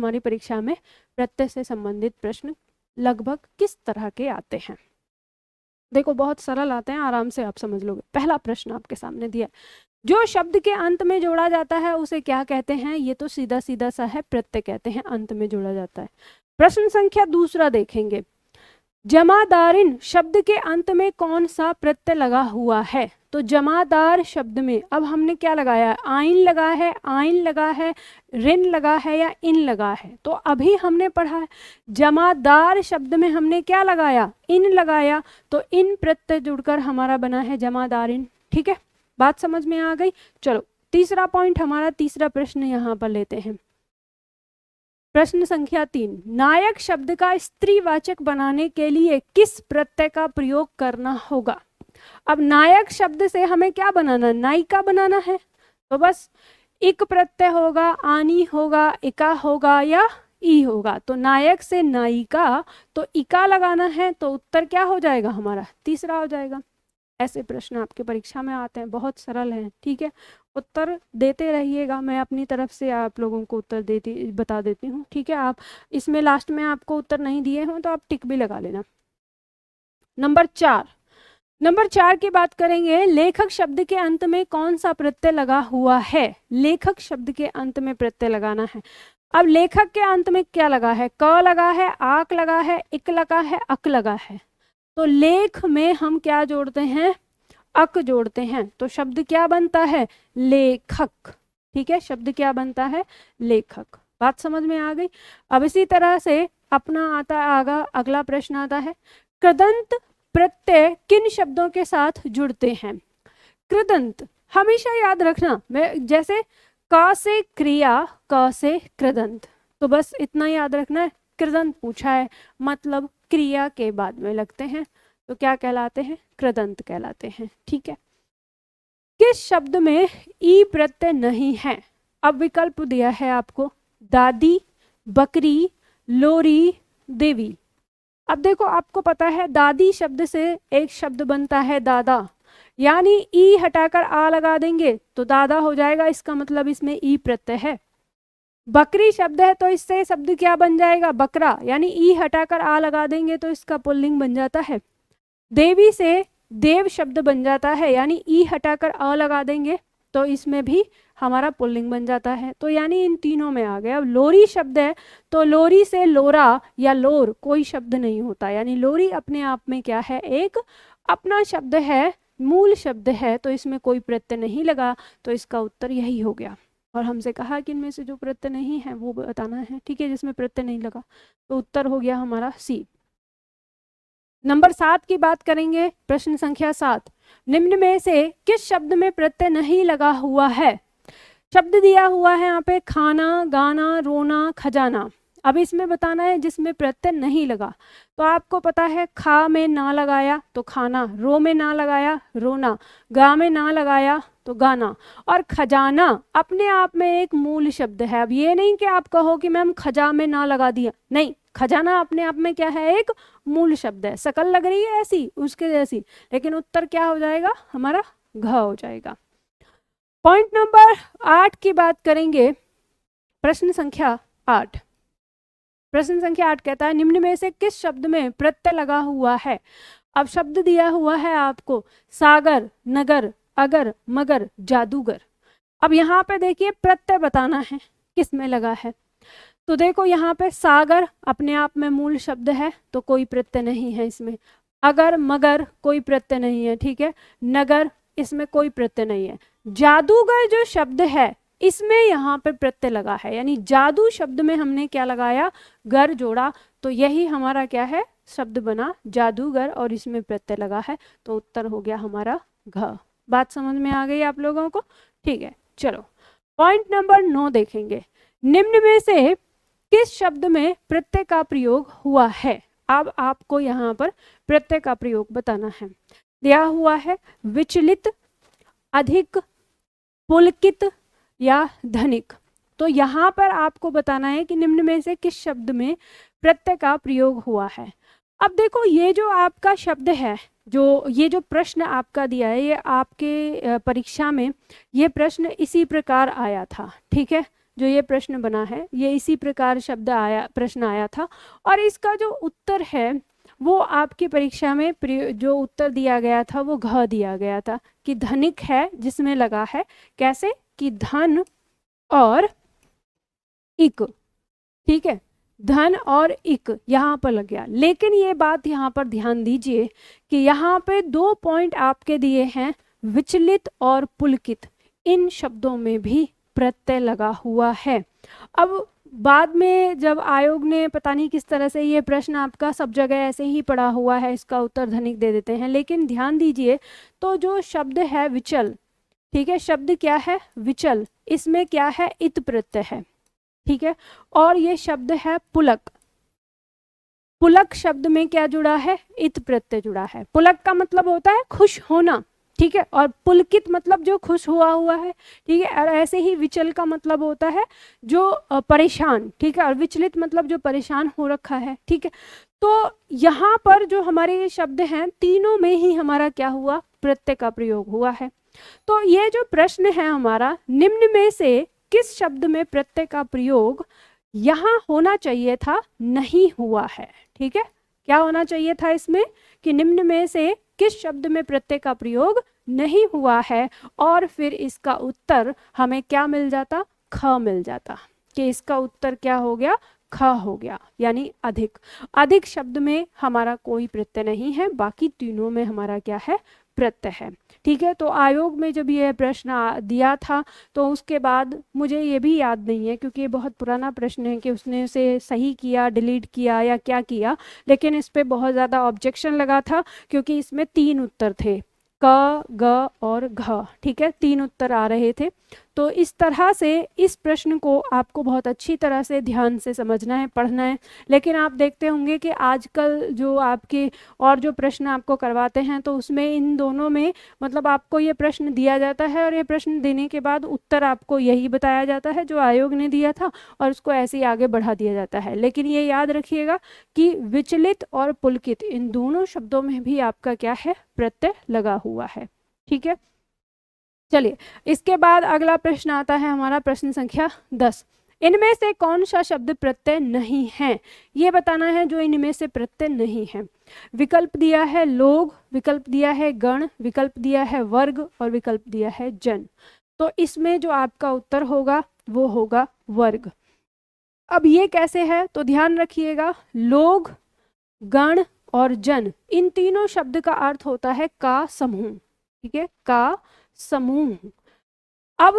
हमारी परीक्षा में प्रत्यय से संबंधित प्रश्न लगभग किस तरह के आते हैं। देखो बहुत सरल आते हैं, आराम से आप समझ लोगे। पहला प्रश्न आपके सामने दिया, जो शब्द के अंत में जोड़ा जाता है उसे क्या कहते हैं? ये तो सीधा सीधा सा है, प्रत्यय कहते हैं, अंत में जोड़ा जाता है। प्रश्न संख्या दूसरा देखेंगे, जमादारिन शब्द के अंत में कौन सा प्रत्यय लगा हुआ है? तो जमादार शब्द में अब हमने क्या लगाया? आइन लगा है, आइन लगा है, रिन लगा है या इन लगा है? तो अभी हमने पढ़ा है जमादार शब्द में हमने क्या लगाया? इन लगाया, तो इन प्रत्यय जुड़कर हमारा बना है जमादारिन। ठीक है, बात समझ में आ गई। चलो तीसरा पॉइंट हमारा, तीसरा प्रश्न यहाँ पर लेते हैं। प्रश्न संख्या 3, नायक शब्द का स्त्रीवाचक बनाने के लिए किस प्रत्यय का प्रयोग करना होगा? अब नायक शब्द से हमें क्या बनाना? नायिका बनाना है, तो बस इक प्रत्यय होगा, आनी होगा, इका होगा या ई होगा। तो नायक से नायिका, तो इका लगाना है, तो उत्तर क्या हो जाएगा हमारा? तीसरा हो जाएगा। ऐसे प्रश्न आपके परीक्षा में आते हैं, बहुत सरल हैं। ठीक है, उत्तर देते रहिएगा, मैं अपनी तरफ से आप लोगों को उत्तर बता देती हूँ। ठीक है, आप इसमें लास्ट में आपको उत्तर नहीं दिए हों तो आप टिक भी लगा लेना। नंबर 4 की बात करेंगे, लेखक शब्द के अंत में कौन सा प्रत्यय लगा हुआ है? लेखक शब्द के अंत में प्रत्यय लगाना है। अब लेखक के अंत में क्या लगा है? क लगा है, आक लगा है, इक लगा है, अक लगा है। तो लेख में हम क्या जोड़ते हैं? अक जोड़ते हैं, तो शब्द क्या बनता है? लेखक। ठीक है, शब्द क्या बनता है? लेखक। बात समझ में आ गई। अब इसी तरह से अपना आता आगा अगला प्रश्न आता है, कृदंत प्रत्यय किन शब्दों के साथ जुड़ते हैं? कृदंत हमेशा याद रखना, मैं जैसे क से क्रिया, क से कृदंत, तो बस इतना याद रखना है। कृदंत पूछा है, मतलब क्रिया के बाद में लगते हैं, तो क्या कहलाते हैं? कृदंत कहलाते हैं। ठीक है, किस शब्द में ई प्रत्यय नहीं है? अब विकल्प दिया है आपको, दादी, बकरी, लोरी, देवी। अब देखो आपको पता है दादी शब्द से एक शब्द बनता है दादा, यानी ई हटाकर आ लगा देंगे तो दादा हो जाएगा, इसका मतलब इसमें ई प्रत्यय है। बकरी शब्द है तो इससे शब्द क्या बन जाएगा? बकरा, यानी ई हटाकर आ लगा देंगे तो इसका पुल्लिंग बन जाता है। देवी से देव शब्द बन जाता है, यानी ई हटाकर अ लगा देंगे तो इसमें भी हमारा पुल्लिंग बन जाता है। तो यानी इन तीनों में आ गया। अब लोरी शब्द है तो लोरी से लोरा या लोर कोई शब्द नहीं होता, यानी लोरी अपने आप में क्या है? एक अपना शब्द है, मूल शब्द है, तो इसमें कोई प्रत्यय नहीं लगा, तो इसका उत्तर यही हो गया। और हमसे कहा कि इनमें से जो प्रत्यय नहीं है वो बताना है। ठीक है, जिसमें प्रत्यय नहीं लगा, तो उत्तर हो गया हमारा सी। नंबर 7 की बात करेंगे, प्रश्न संख्या 7, निम्न में से किस शब्द में प्रत्यय नहीं लगा हुआ है? शब्द दिया हुआ है यहाँ पे, खाना, गाना, रोना, खजाना। अब इसमें बताना है जिसमें प्रत्यय नहीं लगा। तो आपको पता है खा में ना लगाया तो खाना, रो में ना लगाया रोना, गा में ना लगाया तो गाना, और खजाना अपने आप में एक मूल शब्द है। अब ये नहीं कि आप कहो कि मैम खजा में ना लगा दिया, नहीं, खजाना अपने आप में क्या है? एक मूल शब्द है। शकल लग रही है ऐसी उसके जैसी, लेकिन उत्तर क्या हो जाएगा हमारा? घ हो जाएगा। पॉइंट नंबर 8 की बात करेंगे, प्रश्न संख्या 8। प्रश्न संख्या 8 कहता है, निम्न में से किस शब्द में प्रत्यय लगा हुआ है? अब शब्द दिया हुआ है आपको, सागर, नगर, अगर, मगर, जादूगर। अब यहाँ पे देखिए प्रत्यय बताना है किस में लगा है। तो देखो यहाँ पे सागर अपने आप में मूल शब्द है तो कोई प्रत्यय नहीं है इसमें। अगर, मगर कोई प्रत्यय नहीं है। ठीक है, नगर इसमें कोई प्रत्यय नहीं है। जादूगर जो शब्द है इसमें यहाँ पे प्रत्यय लगा है, यानी जादू शब्द में हमने क्या लगाया? गर जोड़ा, तो यही हमारा क्या है? शब्द बना जादूगर, और इसमें प्रत्यय लगा है, तो उत्तर हो गया हमारा घ। बात समझ में आ गई आप लोगों को? ठीक है, चलो पॉइंट नंबर 9 देखेंगे, निम्न में से किस शब्द में प्रत्यय का प्रयोग हुआ है? अब आपको यहाँ पर प्रत्यय का प्रयोग बताना है। दिया हुआ है विचलित, अधिक, पुलकित या धनिक। तो यहाँ पर आपको बताना है कि निम्न में से किस शब्द में प्रत्यय का प्रयोग हुआ है। अब देखो ये जो आपका शब्द है, जो ये जो प्रश्न आपका दिया है, ये आपके परीक्षा में ये प्रश्न इसी प्रकार आया था। ठीक है, जो ये प्रश्न बना है ये इसी प्रकार शब्द आया, प्रश्न आया था। और इसका जो उत्तर है वो आपकी परीक्षा में जो उत्तर दिया गया था वो घ दिया गया था कि धनिक है, जिसमें लगा है कैसे कि धन और इक, ठीक है, धन और इक यहाँ पर लग गया। लेकिन ये बात यहाँ पर ध्यान दीजिए कि यहाँ पे 2 पॉइंट आपके दिए हैं, विचलित और पुलकित, इन शब्दों में भी प्रत्यय लगा हुआ है। अब बाद में जब आयोग ने पता नहीं किस तरह से ये प्रश्न आपका सब जगह ऐसे ही पड़ा हुआ है, इसका उत्तर धनिक दे देते हैं, लेकिन ध्यान दीजिए तो जो शब्द है विचल, ठीक है, शब्द क्या है विचल, इसमें क्या है इत प्रत्यय है, ठीक है। और ये शब्द है पुलक, पुलक शब्द में क्या जुड़ा है इत प्रत्यय जुड़ा है। पुलक का मतलब होता है खुश होना, ठीक है, और पुलकित मतलब जो खुश हुआ हुआ है, ठीक है। और ऐसे ही विचल का मतलब होता है जो परेशान, ठीक है, और विचलित मतलब जो परेशान हो रखा है, ठीक है। तो यहाँ पर जो हमारे ये शब्द हैं तीनों में ही हमारा क्या हुआ प्रत्यय का प्रयोग हुआ है। तो ये जो प्रश्न है हमारा, निम्न में से किस शब्द में प्रत्यय का प्रयोग यहाँ होना चाहिए था नहीं हुआ है, ठीक है। क्या होना चाहिए था इसमें कि निम्न में से किस शब्द में प्रत्यय का प्रयोग नहीं हुआ है, और फिर इसका उत्तर हमें क्या मिल जाता, ख मिल जाता, कि इसका उत्तर क्या हो गया ख हो गया, यानी अधिक। अधिक शब्द में हमारा कोई प्रत्यय नहीं है, बाकी तीनों में हमारा क्या है प्रत्यय है, ठीक है। तो आयोग में जब ये प्रश्न दिया था तो उसके बाद मुझे ये भी याद नहीं है क्योंकि ये बहुत पुराना प्रश्न है कि उसने उसे सही किया, डिलीट किया या क्या किया, लेकिन इस पे बहुत ज़्यादा ऑब्जेक्शन लगा था क्योंकि इसमें 3 उत्तर थे, क, ग और घ, ठीक है, 3 उत्तर आ रहे थे। तो इस तरह से इस प्रश्न को आपको बहुत अच्छी तरह से ध्यान से समझना है, पढ़ना है। लेकिन आप देखते होंगे कि आजकल जो आपके और जो प्रश्न आपको करवाते हैं तो उसमें इन दोनों में मतलब आपको ये प्रश्न दिया जाता है और ये प्रश्न देने के बाद उत्तर आपको यही बताया जाता है जो आयोग ने दिया था और उसको ऐसे ही आगे बढ़ा दिया जाता है। लेकिन ये याद रखिएगा कि विचलित और पुलकित इन दोनों शब्दों में भी आपका क्या है प्रत्यय लगा हुआ है, ठीक है। चलिए इसके बाद अगला प्रश्न आता है हमारा प्रश्न संख्या 10। इनमें से कौन सा शब्द प्रत्यय नहीं है, ये बताना है जो इनमें से प्रत्यय नहीं है। विकल्प दिया है लोग, विकल्प दिया है गण, विकल्प दिया है वर्ग और विकल्प दिया है जन। तो इसमें जो आपका उत्तर होगा वो होगा वर्ग। अब ये कैसे है तो ध्यान रखिएगा, लोग, गण और जन, इन तीनों शब्द का अर्थ होता है का समूह, ठीक है, का समूह। अब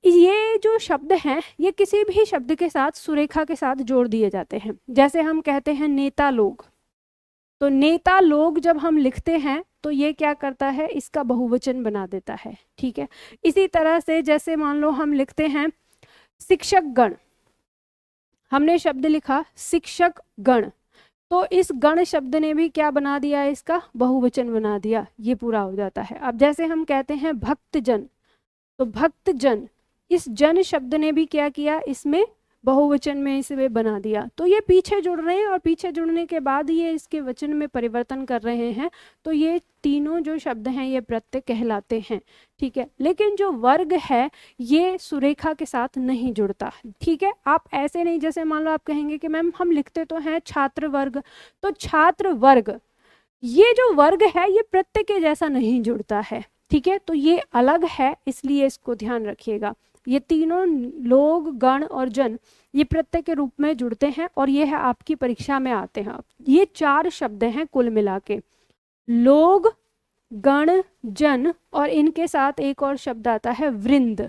ये जो शब्द हैं ये किसी भी शब्द के साथ सुरेखा के साथ जोड़ दिए जाते हैं। जैसे हम कहते हैं नेता लोग, तो नेता लोग जब हम लिखते हैं तो ये क्या करता है इसका बहुवचन बना देता है, ठीक है। इसी तरह से जैसे मान लो हम लिखते हैं शिक्षक गण, हमने शब्द लिखा शिक्षक गण, तो इस गण शब्द ने भी क्या बना दिया इसका बहुवचन बना दिया, ये पूरा हो जाता है। अब जैसे हम कहते हैं भक्तजन, तो भक्तजन, इस जन शब्द ने भी क्या किया इसमें बहुवचन में इसे बना दिया। तो ये पीछे जुड़ रहे हैं और पीछे जुड़ने के बाद ये इसके वचन में परिवर्तन कर रहे हैं, तो ये तीनों जो शब्द हैं ये प्रत्यय कहलाते हैं, ठीक है। लेकिन जो वर्ग है ये सुरेखा के साथ नहीं जुड़ता, ठीक है। आप ऐसे नहीं, जैसे मान लो आप कहेंगे कि मैम हम लिखते तो हैं छात्र वर्ग, तो छात्र वर्ग, ये जो वर्ग है ये प्रत्यय के जैसा नहीं जुड़ता है, ठीक है। तो ये अलग है, इसलिए इसको ध्यान रखिएगा। ये तीनों लोग, गण और जन ये प्रत्यय के रूप में जुड़ते हैं और ये है आपकी परीक्षा में आते हैं। ये 4 शब्द हैं कुल मिला के, लोग, गण, जन और इनके साथ एक और शब्द आता है वृंद,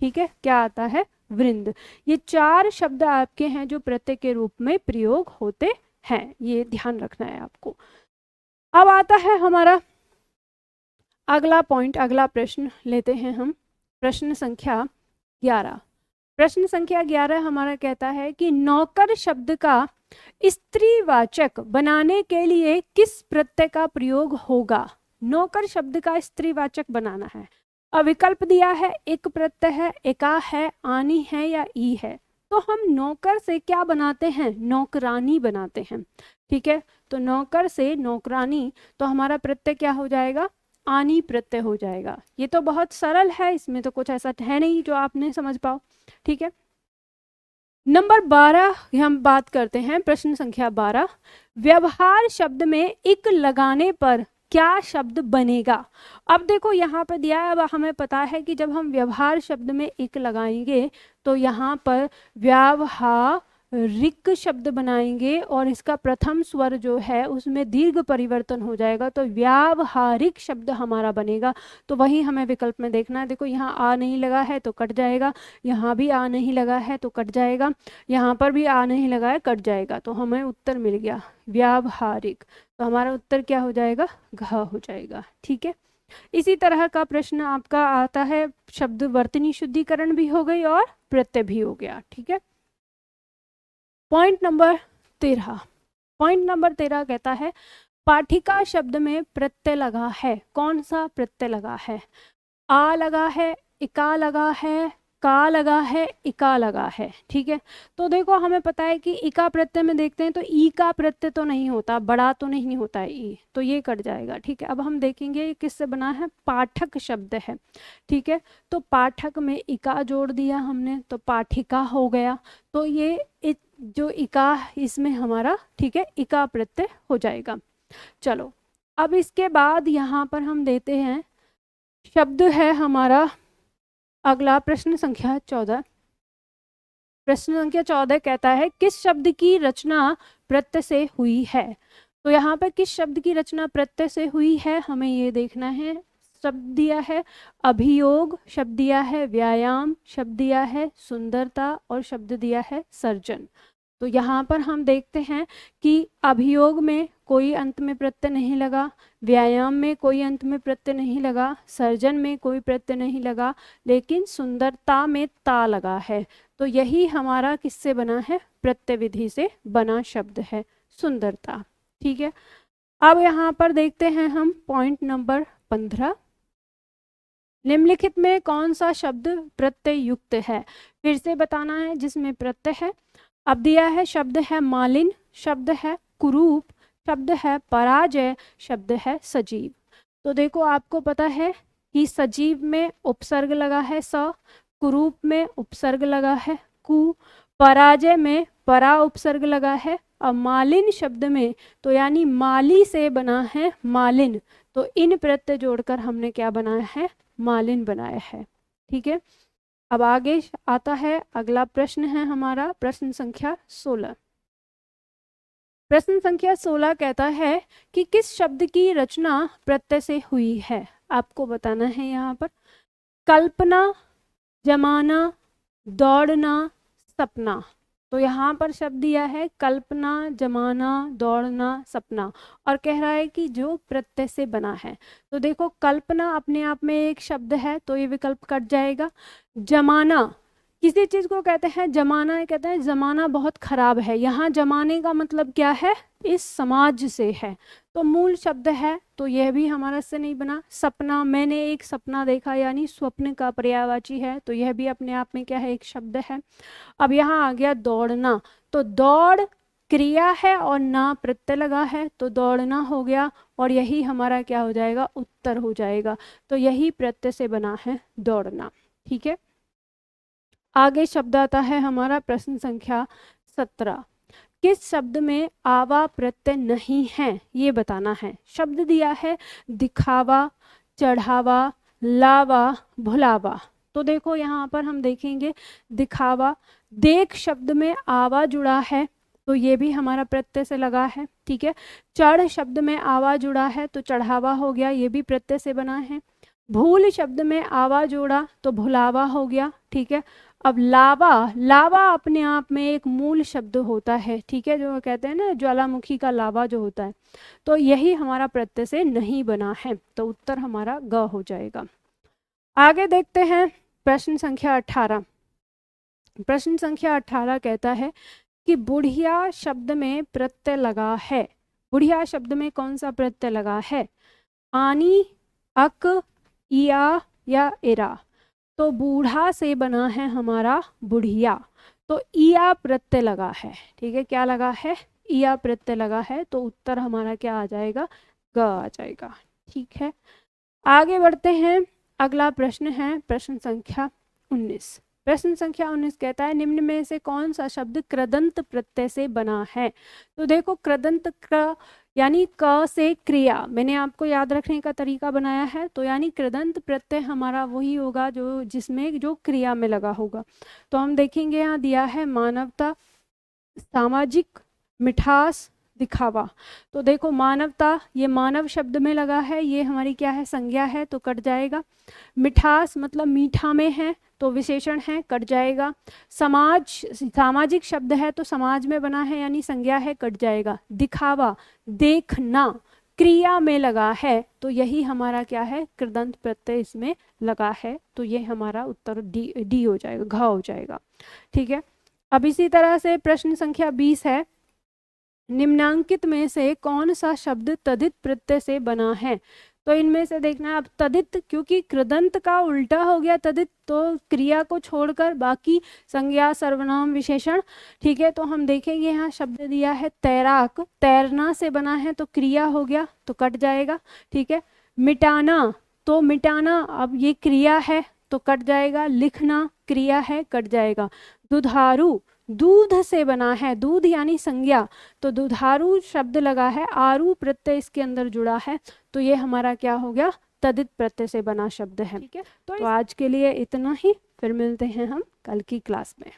ठीक है। क्या आता है वृंद। ये 4 शब्द आपके हैं जो प्रत्यय के रूप में प्रयोग होते हैं, ये ध्यान रखना है आपको। अब आता है हमारा अगला पॉइंट, अगला प्रश्न लेते हैं हम, प्रश्न संख्या 11। प्रश्न संख्या 11 हमारा कहता है कि नौकर शब्द का स्त्रीवाचक बनाने के लिए किस प्रत्यय का प्रयोग होगा। नौकर शब्द का स्त्रीवाचक बनाना है। अब विकल्प दिया है एक प्रत्यय है, एका है, आनी है या ई है। तो हम नौकर से क्या बनाते हैं, नौकरानी बनाते हैं, ठीक है। तो नौकर से नौकरानी, तो हमारा प्रत्यय क्या हो जाएगा, आनी प्रत्यय हो जाएगा। ये तो बहुत सरल है, इसमें तो कुछ ऐसा है नहीं जो आप नहीं समझ पाओ, ठीक है। नंबर 12 हम बात करते हैं, प्रश्न संख्या 12। व्यवहार शब्द में इक लगाने पर क्या शब्द बनेगा? अब देखो यहाँ पर दिया है, अब हमें पता है कि जब हम व्यवहार शब्द में इक लगाएंगे तो यहाँ पर व्यावहारिक शब्द बनाएंगे और इसका प्रथम स्वर जो है उसमें दीर्घ परिवर्तन हो जाएगा, तो व्यावहारिक शब्द हमारा बनेगा। तो वही हमें विकल्प में देखना है। देखो यहाँ आ नहीं लगा है तो कट जाएगा, यहाँ भी आ नहीं लगा है तो कट जाएगा, यहाँ पर भी आ नहीं लगा है कट जाएगा, तो हमें उत्तर मिल गया व्यावहारिक। तो हमारा उत्तर क्या हो जाएगा? घ हो जाएगा। ठीक है, इसी तरह का प्रश्न आपका आता है, शब्द वर्तनी शुद्धिकरण भी हो गई और प्रत्यय भी हो गया। ठीक है, पॉइंट नंबर 13। पॉइंट नंबर 13 कहता है पाठिका शब्द में प्रत्यय लगा है। कौन सा प्रत्यय लगा है? आ लगा है, इका लगा है, का लगा है, इका लगा है। ठीक है, तो देखो हमें पता है कि इका प्रत्यय में देखते हैं तो ई का प्रत्यय तो नहीं होता, बड़ा तो नहीं होता है ई, तो ये कट जाएगा। ठीक है, अब हम देखेंगे ये किससे बना है, पाठक शब्द है। ठीक है, तो पाठक में इका जोड़ दिया हमने तो पाठिका हो गया, तो ये जो इका इसमें हमारा, ठीक है, इका प्रत्यय हो जाएगा। चलो, अब इसके बाद यहाँ पर हम देते हैं शब्द है हमारा अगला, प्रश्न संख्या 14। प्रश्न संख्या 14 कहता है किस शब्द की रचना प्रत्यय से हुई है? तो यहाँ पर किस शब्द की रचना प्रत्यय से हुई है हमें ये देखना है। शब्द दिया है अभियोग, शब्द दिया है व्यायाम, शब्द दिया है सुंदरता और शब्द दिया है सर्जन। तो यहाँ पर हम देखते हैं कि अभियोग में कोई अंत में प्रत्यय नहीं लगा, व्यायाम में कोई अंत में प्रत्यय नहीं लगा, सर्जन में कोई प्रत्यय नहीं लगा, लेकिन सुंदरता में ता लगा है। तो यही हमारा किससे बना है? प्रत्यय विधि से बना शब्द है सुंदरता। ठीक है, अब यहाँ पर देखते हैं हम पॉइंट नंबर 15। निम्नलिखित में कौन सा शब्द प्रत्यय युक्त है? फिर से बताना है जिसमें प्रत्यय है। अब दिया है शब्द है मालिन, शब्द है कुरूप, शब्द है पराजय, शब्द है सजीव। तो देखो आपको पता है कि सजीव में उपसर्ग लगा है स, कुरूप में उपसर्ग लगा है कु, पराजय में परा उपसर्ग लगा है, और मालिन शब्द में तो यानी माली से बना है मालिन, तो इन प्रत्यय जोड़कर हमने क्या बनाया है? मालिन बनाया है। ठीक है, अब आगे आता है अगला प्रश्न है हमारा प्रश्न संख्या 16। प्रश्न संख्या 16 कहता है कि किस शब्द की रचना प्रत्यय से हुई है? आपको बताना है यहाँ पर। कल्पना, जमाना, दौड़ना, सपना। तो यहाँ पर शब्द दिया है कल्पना, जमाना, दौड़ना, सपना, और कह रहा है कि जो प्रत्यय से बना है। तो देखो कल्पना अपने आप में एक शब्द है तो ये विकल्प कट जाएगा। जमाना किसी चीज को कहते हैं जमाना, कहते हैं जमाना बहुत खराब है। यहाँ जमाने का मतलब क्या है? इस समाज से है, तो मूल शब्द है, तो यह भी हमारा से नहीं बना। सपना, मैंने एक सपना देखा, यानी स्वप्न का पर्यायवाची है, तो यह भी अपने आप में क्या है? एक शब्द है। अब यहाँ आ गया दौड़ना, तो दौड़ क्रिया है और ना प्रत्यय लगा है, तो दौड़ना हो गया, और यही हमारा क्या हो जाएगा? उत्तर हो जाएगा। तो यही प्रत्यय से बना है दौड़ना। ठीक है, आगे शब्द आता है हमारा प्रश्न संख्या 17। किस शब्द में आवा प्रत्यय नहीं है ये बताना है। शब्द दिया है दिखावा, चढ़ावा, लावा, भुलावा। तो देखो यहाँ पर हम देखेंगे दिखावा, देख शब्द में आवा जुड़ा है तो ये भी हमारा प्रत्यय से लगा है। ठीक है, चढ़ शब्द में आवा जुड़ा है तो चढ़ावा हो गया, ये भी प्रत्यय से बना है। भूल शब्द में आवा जोड़ा तो भुलावा हो गया। ठीक है, अब लावा, लावा अपने आप में एक मूल शब्द होता है। ठीक है, जो कहते हैं ना ज्वालामुखी का लावा जो होता है, तो यही हमारा प्रत्यय से नहीं बना है, तो उत्तर हमारा ग हो जाएगा। आगे देखते हैं प्रश्न संख्या 18। प्रश्न संख्या 18 कहता है कि बुढ़िया शब्द में प्रत्यय लगा है। बुढ़िया शब्द में कौन सा प्रत्यय लगा है? आनी, अक, इया या इरा। तो बूढ़ा से बना है हमारा बुढ़िया, तो इया प्रत्यय लगा है। ठीक है, क्या लगा है? इया प्रत्यय लगा है, तो उत्तर हमारा क्या आ जाएगा? ग आ जाएगा। ठीक है, आगे बढ़ते हैं। अगला प्रश्न है प्रश्न संख्या 19। प्रश्न संख्या 19 कहता है निम्न में से कौन सा शब्द कृदंत प्रत्यय से बना है। तो देखो कृदंत क यानी क से क्रिया, मैंने आपको याद रखने का तरीका बनाया है। तो यानी कृदंत प्रत्यय हमारा वही होगा जो जिसमें जो क्रिया में लगा होगा। तो हम देखेंगे यहाँ दिया है मानवता, सामाजिक, मिठास, दिखावा। तो देखो मानवता, ये मानव शब्द में लगा है, ये हमारी क्या है, संज्ञा है, तो कट जाएगा। मिठास मतलब मीठा में है, तो विशेषण है, कट जाएगा। समाज, सामाजिक शब्द है तो समाज में बना है यानी संज्ञा है, कट जाएगा। दिखावा, देखना, क्रिया में लगा है, तो यही हमारा क्या है, कृदंत प्रत्यय इसमें लगा है। तो ये हमारा उत्तर डी हो जाएगा, घ हो जाएगा। ठीक है। अब इसी तरह से प्रश्न संख्या 20 है, निम्नांकित में से कौन सा शब्द तदित प्रत्यय से बना है। तो इनमें से देखना है अब तदित, क्योंकि कृदंत का उल्टा हो गया तदित, तो क्रिया को छोड़कर बाकी संज्ञा, सर्वनाम, विशेषण। ठीक है। तो हम देखेंगे यहाँ शब्द दिया है तैराक, तैरना से बना है तो क्रिया हो गया, तो कट जाएगा। ठीक है। मिटाना, तो मिटाना अब ये क्रिया है तो कट जाएगा। लिखना क्रिया है, कट जाएगा। दुधारू, दूध से बना है, दूध यानी संज्ञा, तो दुधारू शब्द लगा है, आरू प्रत्यय इसके अंदर जुड़ा है, तो ये हमारा क्या हो गया, तदित प्रत्यय से बना शब्द है। ठीक है। तो आज के लिए इतना ही, फिर मिलते हैं हम कल की क्लास में।